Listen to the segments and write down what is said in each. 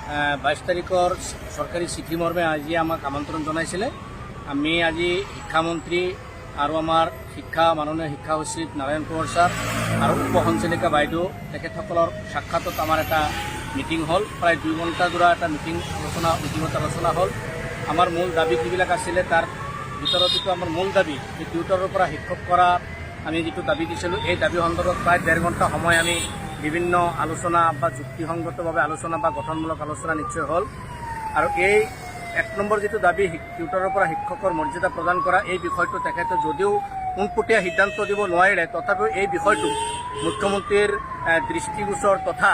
22 তাৰিখৰ চৰকাৰী চিঠি মৰ্মে আজি আমাক আমন্ত্ৰণ জনাইছিলে। আমি আজি শিক্ষামন্ত্ৰী আৰু আমাৰ মাননীয় শিক্ষা সচিব নাৰায়ণ কোঁৱৰ ছাৰ আৰু উপসঞ্চালিকা বাইদেউ তেখেতসকলৰ সাক্ষাতত আমাৰ এটা মিটিং হ'ল। প্ৰায় 2 ঘণ্টা জোৰা এটা মিটিঙত আলোচনা হ'ল। আমাৰ মূল দাবী যিবিলাক আছিলে তাৰ ভিতৰতো আমাৰ মূল দাবী টিউটৰৰ পৰা শিক্ষক কৰা আমি যিটো দাবী দিছিলোঁ, এই দাবী সন্দৰ্ভত প্ৰায় 1.5 ঘণ্টা সময় আমি বিভিন্ন আলোচনা বা যুক্তিসংগতভাৱে আলোচনা বা গঠনমূলক আলোচনা নিশ্চয় হ'ল। আৰু এই 1 নম্বৰ যিটো দাবী টিউটৰৰ পৰা শিক্ষকৰ মৰ্যাদা প্ৰদান কৰা, এই বিষয়টো তেখেতে যদিও পোনপটীয়া সিদ্ধান্ত দিব নোৱাৰিলে, তথাপিও এই বিষয়টো মুখ্যমন্ত্ৰীৰ দৃষ্টিগোচৰ তথা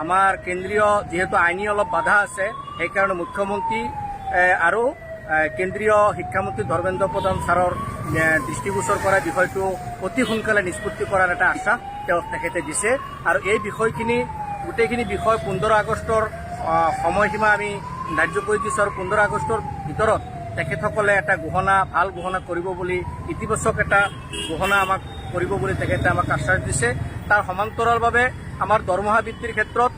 আমাৰ কেন্দ্ৰীয় যিহেতু আইনী অলপ বাধা আছে, সেইকাৰণে মুখ্যমন্ত্ৰী আৰু কেন্দ্ৰীয় শিক্ষামন্ত্ৰী ধৰ্মেন্দ্ৰ প্ৰধান ছাৰৰ দৃষ্টিগোচৰ কৰা বিষয়টো অতি সোনকালে নিষ্পত্তি কৰাৰ এটা আশ্বাস তেখেতে দিছে। আৰু এই বিষয়খিনি গোটেইখিনি বিষয় 15 আগষ্টৰ সময়সীমা আমি ধাৰ্য কৰি দিছোঁ আৰু 15 আগষ্টৰ ভিতৰত তেখেতসকলে এটা ভাল ঘোষণা কৰিব বুলি, ইতিবাচক এটা ঘোষণা আমাক কৰিব বুলি তেখেতে আমাক আশ্বাস দিছে। তাৰ সমান্তৰালভাৱে আমাৰ দৰমহা বৃদ্ধিৰ ক্ষেত্ৰত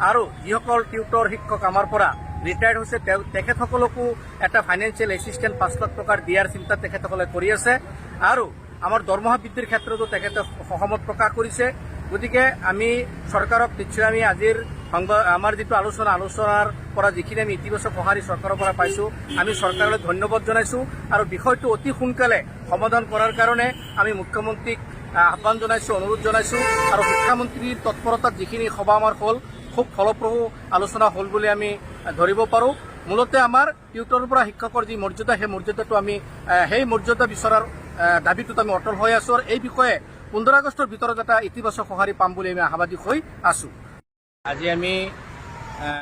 আৰু যিসকল টিউটৰ শিক্ষক আমাৰ পৰা ৰিটায়াৰ্ড হৈছে তেখেতসকলকো এটা ফাইনেন্সিয়েল এছিষ্টেন্ট 5 লাখ টকাৰ দিয়াৰ চিন্তা তেখেতসকলে কৰি আছে। আৰু আমাৰ দৰমহা বৃদ্ধিৰ ক্ষেত্ৰতো তেখেতে সহমত প্ৰকাশ কৰিছে। গতিকে আমি চৰকাৰক নিশ্চয় আমি আজিৰ আমাৰ যিটো আলোচনাৰ পৰা যিখিনি আমি ইতিবাচক সঁহাৰি চৰকাৰৰ পৰা পাইছোঁ, আমি চৰকাৰলৈ ধন্যবাদ জনাইছোঁ। আৰু বিষয়টো অতি সোনকালে সমাধান কৰাৰ কাৰণে আমি মুখ্যমন্ত্ৰীক আহ্বান জনাইছোঁ, অনুৰোধ জনাইছোঁ। আৰু শিক্ষামন্ত্ৰীৰ তৎপৰতাত যিখিনি সভা আমাৰ হ'ল, খুব ফলপ্ৰসূ আলোচনা হ'ল বুলি আমি ধৰিব পাৰোঁ। মূলতে আমাৰ টিউটৰৰ পৰা শিক্ষকৰ যি মৰ্যাদা, সেই মৰ্যাদাটো আমি সেই মৰ্যাদা বিচৰাৰ দাবীটোত আমি অটল হৈ আছোঁ। আৰু এই বিষয়ে 15 আগষ্টৰ ভিতৰত এটা ইতিবাচক সঁহাৰি পাম বুলি আমি আশাবাদী হৈ আছোঁ। আজি আমি